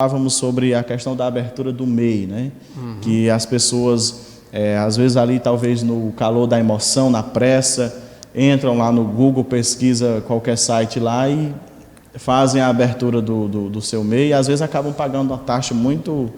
Falávamos sobre a questão da abertura do MEI, né? Que as pessoas, às vezes ali talvez no calor da emoção, na pressa, entram lá no Google, pesquisa qualquer site lá e fazem a abertura do seu MEI e às vezes acabam pagando uma taxa muito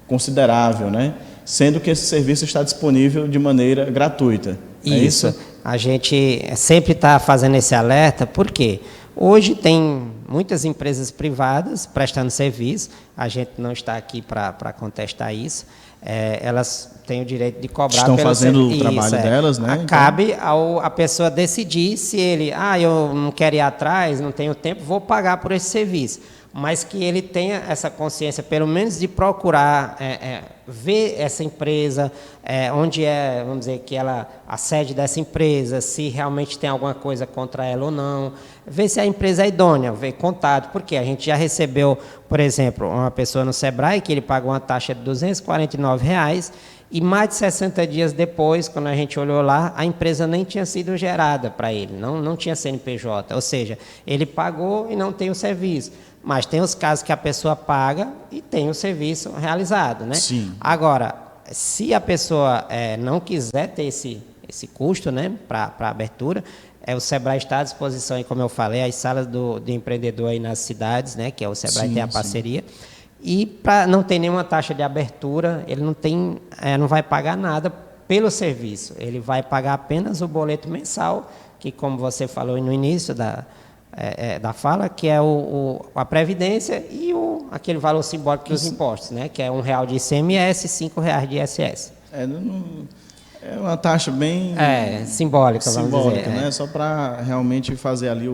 considerável, né? Sendo que esse serviço está disponível de maneira gratuita. Isso. A gente sempre está fazendo esse alerta, por quê? Hoje tem muitas empresas privadas prestando serviço, a gente não está aqui para contestar isso, elas têm o direito de cobrar. Estão fazendo o trabalho delas, né? Cabe a pessoa decidir se ele, eu não quero ir atrás, não tenho tempo, vou pagar por esse serviço. Mas que ele tenha essa consciência, pelo menos de procurar ver essa empresa, onde vamos dizer, que a sede dessa empresa, se realmente tem alguma coisa contra ela ou não, ver se a empresa é idônea, ver contato, porque a gente já recebeu, por exemplo, uma pessoa no Sebrae que ele pagou uma taxa de R$ 249, e mais de 60 dias depois, quando a gente olhou lá, a empresa nem tinha sido gerada para ele, não tinha CNPJ, ou seja, ele pagou e não tem o serviço. Mas tem os casos que a pessoa paga e tem o serviço realizado, né? Sim. Agora, se a pessoa não quiser ter esse custo, né, para abertura, o Sebrae está à disposição, e como eu falei, as salas do empreendedor aí nas cidades, né, que é o Sebrae, tem a parceria. E para não ter nenhuma taxa de abertura, ele não vai pagar nada pelo serviço. Ele vai pagar apenas o boleto mensal, que, como você falou no início da fala, que é a Previdência e aquele valor simbólico dos impostos, né? Que é R$1 de ICMS e R$5 de ISS. É uma taxa bem simbólica, vamos dizer. Né? Só para realmente fazer ali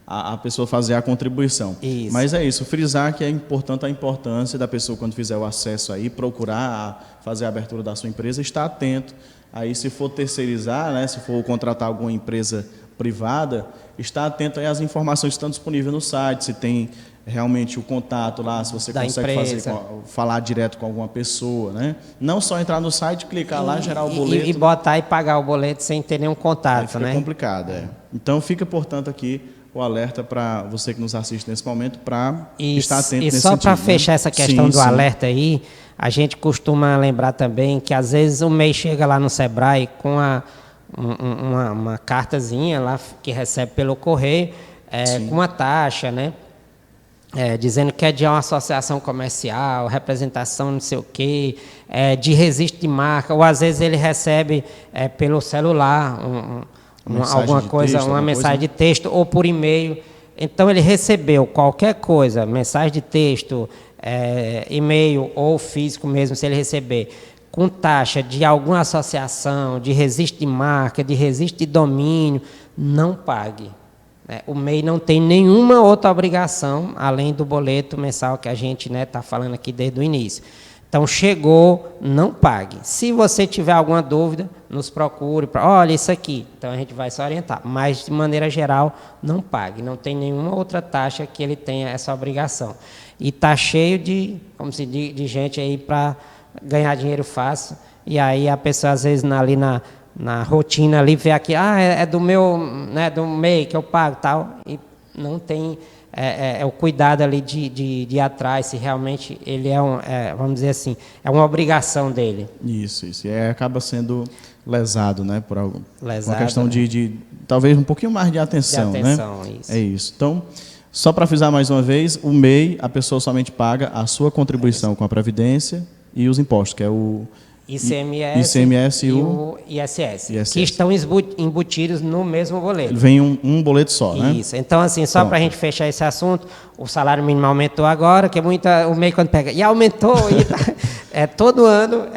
a pessoa fazer a contribuição. Isso. Mas é isso, frisar que é importante a importância da pessoa, quando fizer o acesso aí, procurar fazer a abertura da sua empresa, estar atento. Aí, se for terceirizar, né? Se for contratar alguma empresa privada, está atento aí às informações que estão disponíveis no site, se tem realmente o contato lá, se você consegue falar direto com alguma pessoa, né? Não só entrar no site, clicar lá, gerar o boleto. E botar e pagar o boleto sem ter nenhum contato, fica complicado, Então, fica, portanto, aqui o alerta para você que nos assiste nesse momento, para estar atento nesse sentido. E só para fechar essa questão do alerta aí, a gente costuma lembrar também que, às vezes, o MEI chega lá no Sebrae com uma cartazinha lá que recebe pelo correio, com uma taxa, né? Dizendo que é de uma associação comercial, representação não sei o quê, de registro de marca, ou às vezes ele recebe pelo celular alguma coisa, uma mensagem de texto, ou por e-mail. Então ele recebeu qualquer coisa, mensagem de texto, e-mail ou físico mesmo, se ele receber, com taxa de alguma associação, de registro de marca, de registro de domínio, não pague. O MEI não tem nenhuma outra obrigação, além do boleto mensal que a gente está falando aqui desde o início. Então, chegou, não pague. Se você tiver alguma dúvida, nos procure. Olha, isso aqui. Então, a gente vai se orientar. Mas, de maneira geral, não pague. Não tem nenhuma outra taxa que ele tenha essa obrigação. E está cheio de gente aí para ganhar dinheiro fácil. E aí, a pessoa, às vezes, ali na rotina, ali, vê aqui, é do meu, né, do MEI que eu pago e tal. E não tem... o cuidado ali de ir atrás, se realmente ele vamos dizer assim, é uma obrigação dele. Isso. E acaba sendo lesado, né, por algo. Lesado, uma questão de talvez um pouquinho mais de atenção, né? Isso. É isso. Então, só para frisar mais uma vez, o MEI, a pessoa somente paga a sua contribuição com a Previdência e os impostos, que é o ICMS e o ISS, que estão embutidos no mesmo boleto. Vem um boleto só, né? Isso. Então, assim, só para a gente fechar esse assunto, o salário mínimo aumentou agora, que o MEI quando pega, e aumentou, todo ano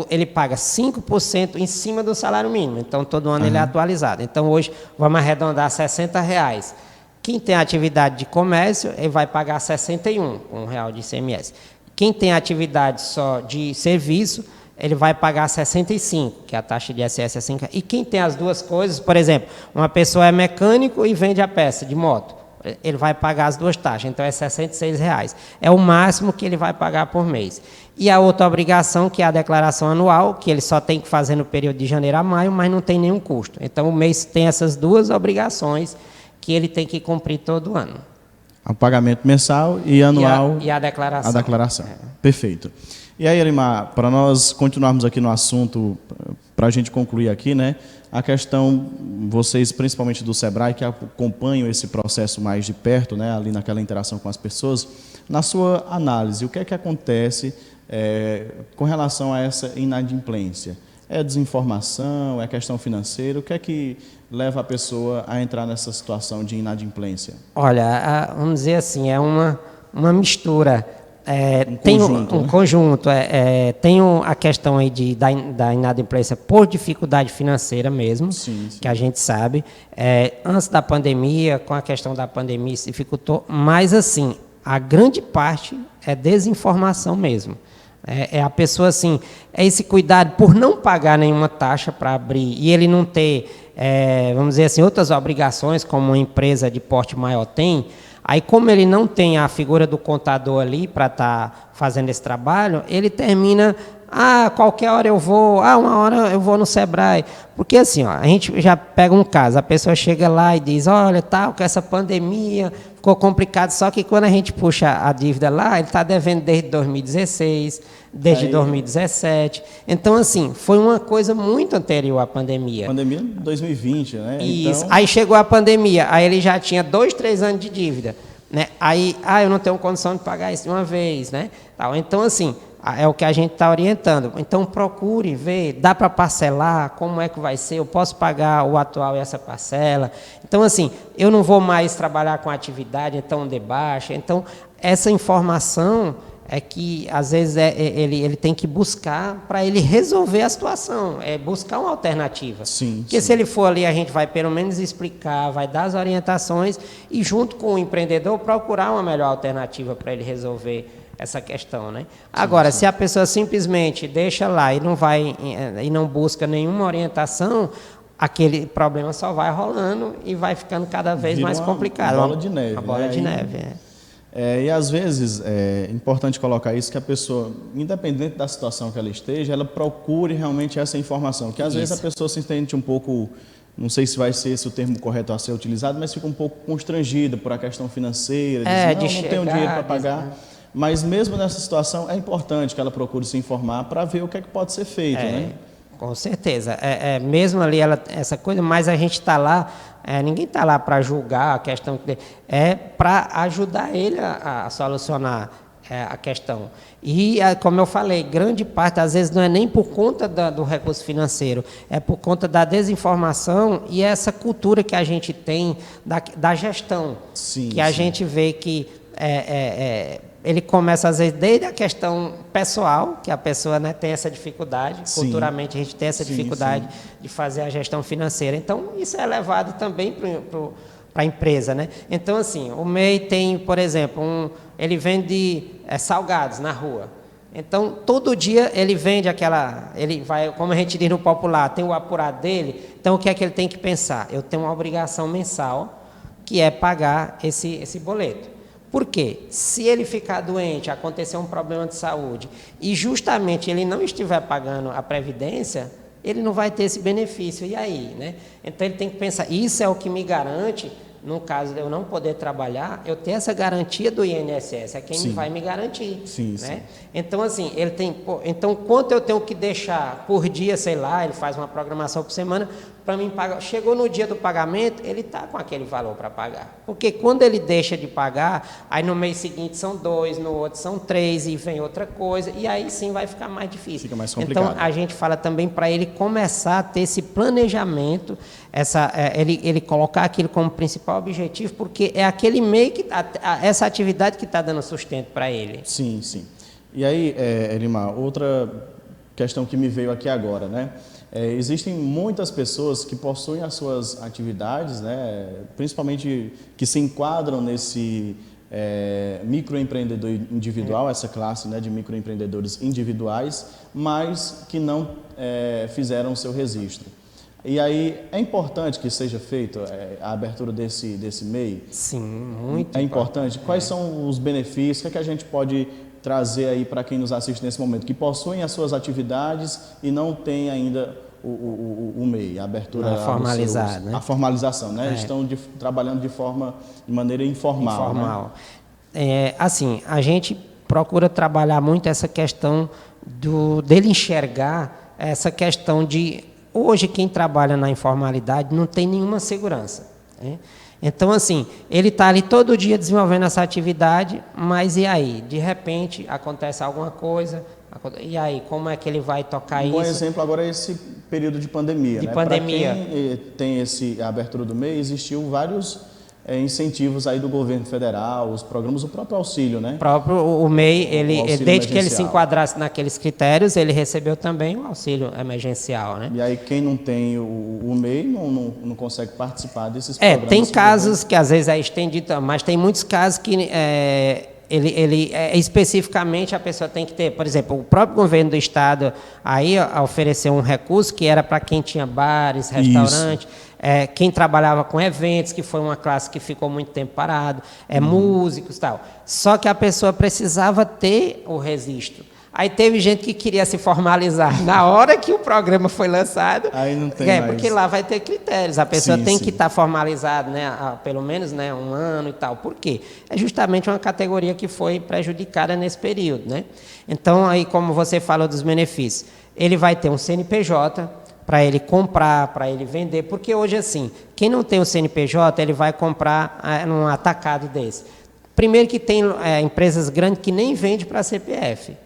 ele paga 5% em cima do salário mínimo, então todo ano ele é atualizado. Então, hoje, vamos arredondar R$60. Quem tem atividade de comércio, ele vai pagar R$61, R$1 de ICMS. Quem tem atividade só de serviço, ele vai pagar 65, que é a taxa de ISS é 5. E quem tem as duas coisas, por exemplo, uma pessoa é mecânico e vende a peça de moto, ele vai pagar as duas taxas, então é R$66. É o máximo que ele vai pagar por mês. E a outra obrigação, que é a declaração anual, que ele só tem que fazer no período de janeiro a maio, mas não tem nenhum custo. Então o mês tem essas duas obrigações que ele tem que cumprir todo ano. O pagamento mensal e anual. E a declaração. A declaração. Perfeito. E aí, Elimar, para nós continuarmos aqui no assunto, para a gente concluir aqui, né? A questão, vocês, principalmente do SEBRAE, que acompanham esse processo mais de perto, né? Ali naquela interação com as pessoas, na sua análise, o que é que acontece com relação a essa inadimplência? É desinformação, é questão financeira? O que é que leva a pessoa a entrar nessa situação de inadimplência? Olha, vamos dizer assim, é uma mistura. Um conjunto. Tem a questão aí da inadimplência por dificuldade financeira mesmo, sim. Que a gente sabe. Antes da pandemia, com a questão da pandemia, isso dificultou. Mas, assim, a grande parte é desinformação mesmo. A pessoa, assim, é esse cuidado por não pagar nenhuma taxa para abrir e ele não ter, vamos dizer assim, outras obrigações, como uma empresa de porte maior tem. Aí, como ele não tem a figura do contador ali para estar fazendo esse trabalho, ele termina, qualquer hora eu vou, uma hora eu vou no SEBRAE. Porque assim, a gente já pega um caso, a pessoa chega lá e diz, olha, com essa pandemia ficou complicado, só que quando a gente puxa a dívida lá, ele está devendo desde 2016, desde 2017. Então, assim, foi uma coisa muito anterior à pandemia. Pandemia 2020, né? Isso. Então... Aí chegou a pandemia, aí ele já tinha 2, 3 anos de dívida, né? Aí, eu não tenho condição de pagar isso de uma vez, né? Então, assim, é o que a gente está orientando. Então, procure ver, dá para parcelar, como é que vai ser, eu posso pagar o atual e essa parcela. Então, assim, eu não vou mais trabalhar com atividade tão de baixa. Então, essa informação é que, às vezes, ele tem que buscar para ele resolver a situação, buscar uma alternativa. Sim, Porque se ele for ali, a gente vai pelo menos explicar, vai dar as orientações e, junto com o empreendedor, procurar uma melhor alternativa para ele resolver essa questão, né? Agora, se a pessoa simplesmente deixa lá e não busca nenhuma orientação, aquele problema só vai rolando e vai ficando cada vez mais complicado. Uma bola de neve. Uma bola de neve, E às vezes é importante colocar isso, que a pessoa, independente da situação que ela esteja, ela procure realmente essa informação, que às vezes a pessoa se sente um pouco, não sei se vai ser esse o termo correto a ser utilizado, mas fica um pouco constrangida por a questão financeira, diz, não tenho dinheiro para pagar. Mas mesmo nessa situação é importante que ela procure se informar para ver o que é que pode ser feito, né? Com certeza. Mesmo ali essa coisa, mas a gente está lá, ninguém está lá para julgar a questão, para ajudar ele a solucionar a questão. E, como eu falei, grande parte, às vezes, não é nem por conta do recurso financeiro, é por conta da desinformação e essa cultura que a gente tem da gestão. Sim, que a gente vê que ele começa, às vezes, desde a questão pessoal, que a pessoa, né, tem essa dificuldade, culturalmente a gente tem essa dificuldade de fazer a gestão financeira. Então, isso é levado também para a empresa, né? Então, assim, o MEI tem, por exemplo, ele vende salgados na rua. Então, todo dia ele vende ele vai, como a gente diz no popular, tem o apurado dele. Então, o que é que ele tem que pensar? Eu tenho uma obrigação mensal, que é pagar esse boleto. Por quê? Se ele ficar doente, acontecer um problema de saúde, e justamente ele não estiver pagando a previdência, ele não vai ter esse benefício. E aí, né? Então ele tem que pensar, isso é o que me garante, no caso de eu não poder trabalhar, eu ter essa garantia do INSS, é quem vai me garantir. Né? Então, assim, ele tem. Então, quanto eu tenho que deixar por dia, sei lá, ele faz uma programação por semana, para mim pagar. Chegou no dia do pagamento, ele está com aquele valor para pagar. Porque quando ele deixa de pagar, aí no mês seguinte são 2, no outro são 3, e vem outra coisa, e aí sim vai ficar mais difícil. Fica mais complicado. Então, a gente fala também para ele começar a ter esse planejamento, ele colocar aquilo como principal objetivo, porque é aquele meio que essa atividade que está dando sustento para ele. Sim, sim. E aí, Elimar, outra questão que me veio aqui agora, né? Existem muitas pessoas que possuem as suas atividades, né? Principalmente que se enquadram nesse microempreendedor individual, essa classe, né, de microempreendedores individuais, mas que não fizeram o seu registro. E aí é importante que seja feita a abertura desse MEI? Sim, muito importante. Quais são os benefícios? O que a gente pode trazer aí para quem nos assiste nesse momento, que possuem as suas atividades e não tem ainda o MEI, a abertura formalizada, né? A formalização, né? Estão trabalhando de maneira informal. Né? Assim, a gente procura trabalhar muito essa questão dele enxergar essa questão de hoje quem trabalha na informalidade não tem nenhuma segurança, né? Então, assim, ele está ali todo dia desenvolvendo essa atividade, mas e aí? De repente, acontece alguma coisa, e aí? Como é que ele vai tocar isso? Um bom exemplo agora é esse período de pandemia. Para quem tem a abertura do MEI, existiu vários incentivos aí do governo federal, os programas, o próprio auxílio, né? O MEI, desde que ele se enquadrasse naqueles critérios, ele recebeu também o auxílio emergencial, né? E aí quem não tem o MEI não consegue participar desses programas. Tem casos que às vezes é estendido, mas tem muitos casos que especificamente a pessoa tem que ter, por exemplo, o próprio governo do estado aí ofereceu um recurso que era para quem tinha bares, restaurantes, quem trabalhava com eventos, que foi uma classe que ficou muito tempo parado, músicos e tal. Só que a pessoa precisava ter o registro. Aí teve gente que queria se formalizar na hora que o programa foi lançado. Aí não tem mais. Porque lá vai ter critérios. A pessoa tem que estar formalizada, né, há pelo menos, né, 1 ano e tal. Por quê? É justamente uma categoria que foi prejudicada nesse período, né? Então, aí, como você falou dos benefícios, ele vai ter um CNPJ para ele comprar, para ele vender, porque hoje, assim, quem não tem o CNPJ, ele vai comprar num atacado desse. Primeiro que tem empresas grandes que nem vendem para CPF.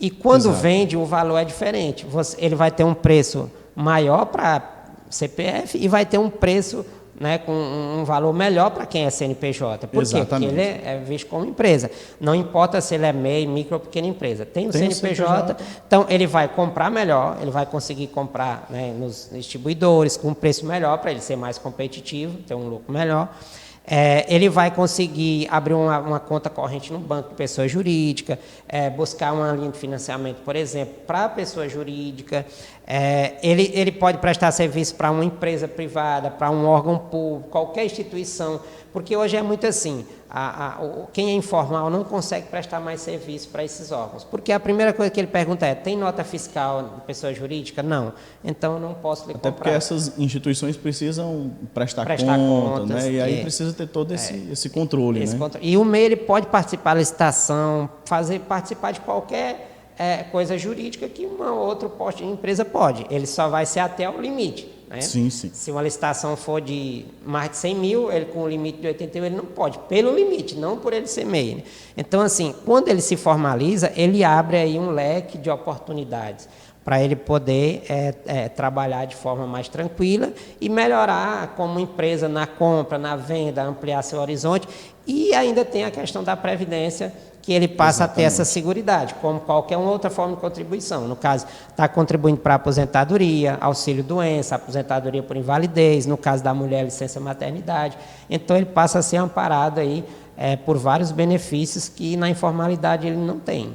E quando vende, o valor é diferente. Ele vai ter um preço maior para CPF e vai ter um preço, né, com um valor melhor para quem é CNPJ. Por quê? Porque ele é visto como empresa. Não importa se ele é MEI, micro ou pequena empresa. Tem o CNPJ, então ele vai comprar melhor, ele vai conseguir comprar, né, nos distribuidores com um preço melhor para ele ser mais competitivo, ter um lucro melhor. Ele vai conseguir abrir uma conta corrente no banco de pessoa jurídica, buscar uma linha de financiamento, por exemplo, para a pessoa jurídica. Ele pode prestar serviço para uma empresa privada, para um órgão público, qualquer instituição, porque hoje é muito assim, quem é informal não consegue prestar mais serviço para esses órgãos, porque a primeira coisa que ele pergunta tem nota fiscal de pessoa jurídica? Não. Então, eu não posso lhe comprar. Até porque essas instituições precisam prestar contas, né? E aí precisa ter todo esse controle, né? E o MEI ele pode participar da licitação, participar de qualquer coisa jurídica que uma outra empresa pode. Ele só vai ser até o limite, né? Sim. Se uma licitação for de mais de 100 mil, ele com o limite de 81, ele não pode, pelo limite, não por ele ser MEI, né? Então, assim, quando ele se formaliza, ele abre aí um leque de oportunidades para ele poder trabalhar de forma mais tranquila e melhorar como empresa na compra, na venda, ampliar seu horizonte. E ainda tem a questão da previdência, que ele passa a ter essa seguridade, como qualquer outra forma de contribuição. No caso, está contribuindo para a aposentadoria, auxílio-doença, aposentadoria por invalidez, no caso da mulher, licença-maternidade. Então, ele passa a ser amparado aí, por vários benefícios que na informalidade ele não tem.